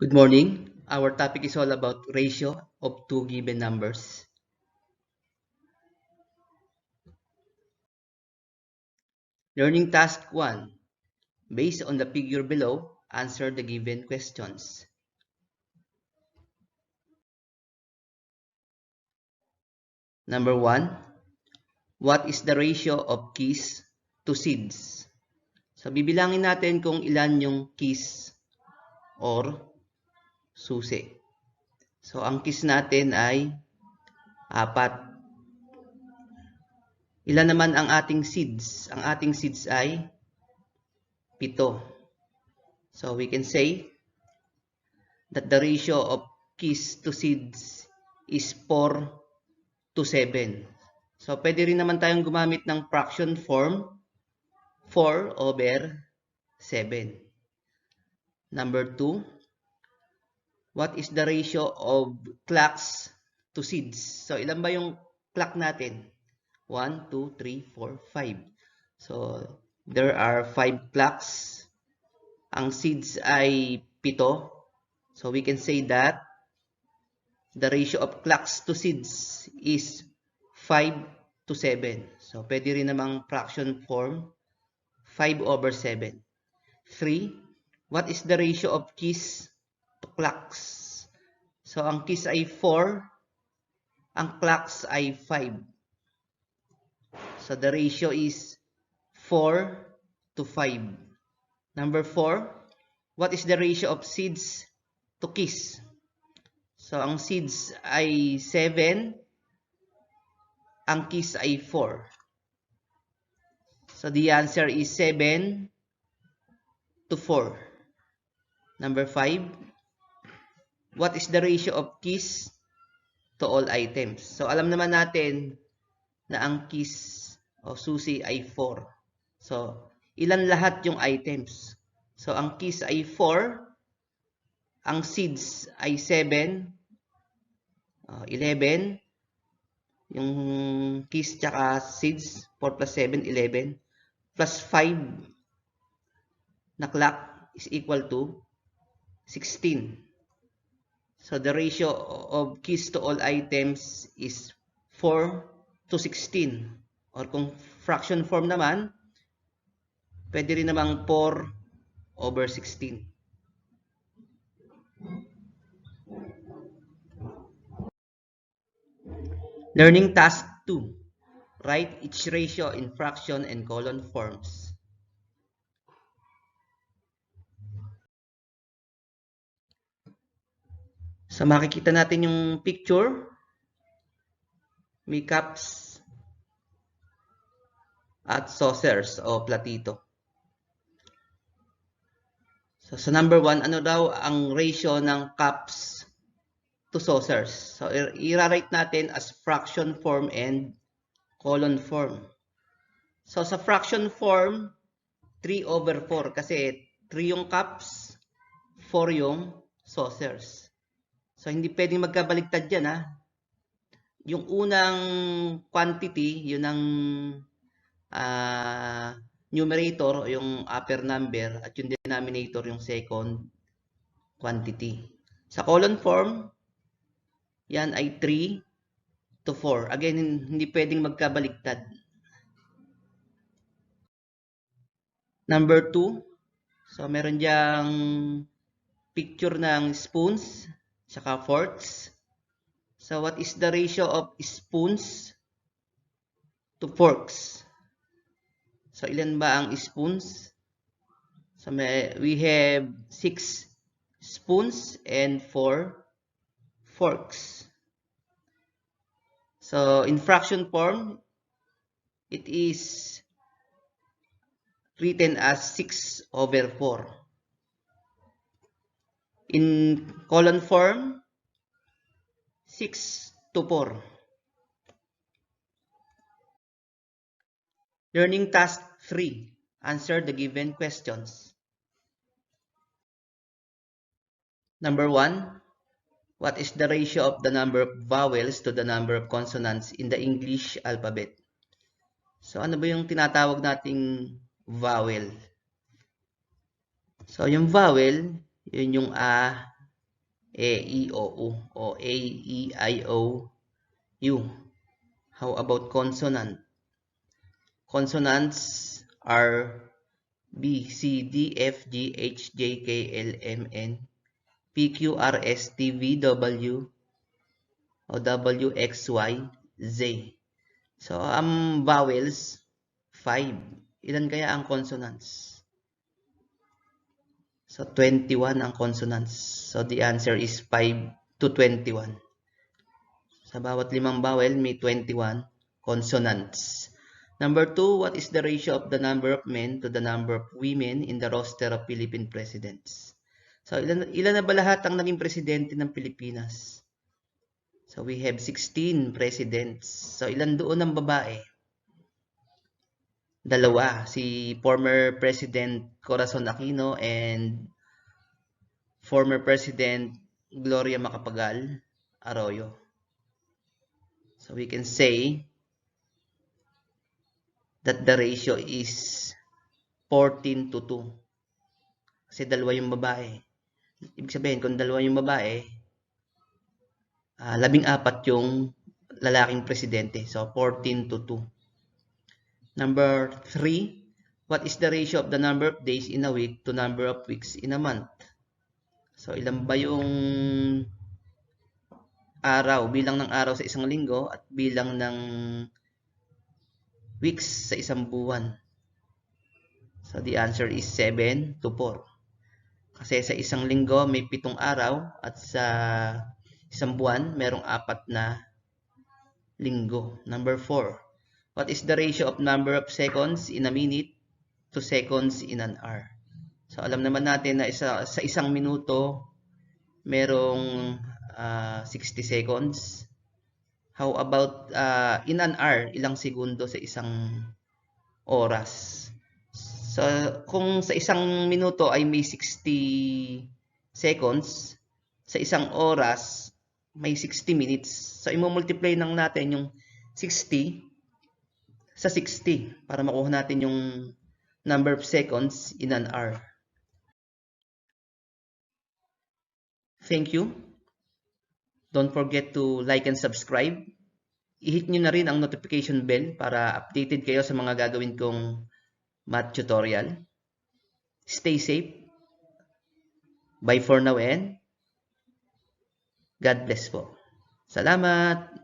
Good morning. Our topic is all about ratio of two given numbers. Learning task 1. Based on the figure below, answer the given questions. Number 1. What is the ratio of keys to seeds? So, bibilangin natin kung ilan yung keys or susi. So, ang keys natin ay 4. Ilan naman ang ating seeds? Ang ating seeds ay 7. So, we can say that the ratio of keys to seeds is 4 to 7. So, pwede rin naman tayong gumamit ng fraction form, 4 over 7. Number 2, what is the ratio of clocks to seeds? So, ilan ba yung clock natin? 1, 2, 3, 4, 5. So, there are 5 clocks. Ang seeds ay 7. So, we can say that the ratio of clocks to seeds is 5 to 7. So, pwede rin namang fraction form, 5 over 7. 3. What is the ratio of keys to clocks? So, ang keys ay 4, ang clocks ay 5. So, the ratio is 4 to 5. Number 4. What is the ratio of seeds to keys? So, ang seeds ay 7, ang keys ay 4. So, the answer is 7 to 4. Number 5. What is the ratio of keys to all items? So, alam naman natin na ang keys o susi ay 4. So, ilan lahat yung items? So, ang keys ay 4, ang seeds ay 7, 11, yung keys tsaka seeds, 4 plus 7, 11, plus 5 na clock is equal to 16. So, the ratio of keys to all items is 4 to 16. Or kung fraction form naman, pwede rin namang 4 over 16. Learning task 2. Write each ratio in fraction and column forms. So, makikita natin yung picture. May cups at saucers o platito. So, sa number 1, ano daw ang ratio ng cups to saucers? So, i-write natin as fraction form and column form. So, sa fraction form, 3 over 4 kasi 3 yung cups, 4 yung saucers. So, hindi pwedeng magkabaligtad yan, ha? Yung unang quantity, yun ang numerator, yung upper number, at yung denominator, yung second quantity. Sa column form, yan ay 3 to 4. Again, hindi pwedeng magkabaligtad. Number 2, so meron diyang picture ng spoons, tsaka forks. So, what is the ratio of spoons to forks? So, ilan ba ang spoons? So, we have 6 spoons and 4 forks. So, in fraction form, it is written as 6 over 4. In column form, 6 to 4. Learning task 3. Answer the given questions. Number 1. What is the ratio of the number of vowels to the number of consonants in the English alphabet? So, ano ba yung tinatawag nating vowel? So, yung vowel, yun yung a, E, I, O, U, o A, E, I, O, U. How about consonant? Consonants are B, C, D, F, G, H, J, K, L, M, N, P, Q, R, S, T, V, W, o W, X, Y, Z. So, ang vowels, 5. Ilan kaya ang consonants? So, 21 ang consonants. So, the answer is 5 to 21. Sa bawat limang vowel, may 21 consonants. Number 2, what is the ratio of the number of men to the number of women in the roster of Philippine presidents? So, ilan na ba lahat ang naging presidente ng Pilipinas? So, we have 16 presidents. So, ilan doon ang babae? Dalawa. Si former President Corazon Aquino and former President Gloria Macapagal Arroyo. So, we can say that the ratio is 14 to 2. Kasi dalawa yung babae. Ibig sabihin, kung dalawa yung babae, 14 yung lalaking presidente. So, 14 to 2. Number 3, what is the ratio of the number of days in a week to number of weeks in a month? So, ilan ba yung araw, bilang ng araw sa isang linggo at bilang ng weeks sa isang buwan? So, the answer is 7 to 4. Kasi sa isang linggo may 7 araw at sa isang buwan merong 4 na linggo. Number 4. What is the ratio of number of seconds in a minute to seconds in an hour? So alam naman natin na sa isang minuto merong 60 seconds. How about in an hour, ilang segundo sa isang oras? So, kung sa isang minuto ay may 60 seconds, sa isang oras may 60 minutes. So, i-multiply lang natin yung 60 sa 60 para makuha natin yung number of seconds in an hour. Thank you. Don't forget to like and subscribe. I-hit nyo na rin ang notification bell para updated kayo sa mga gagawin kong math tutorial. Stay safe. Bye for now and God bless po. Salamat!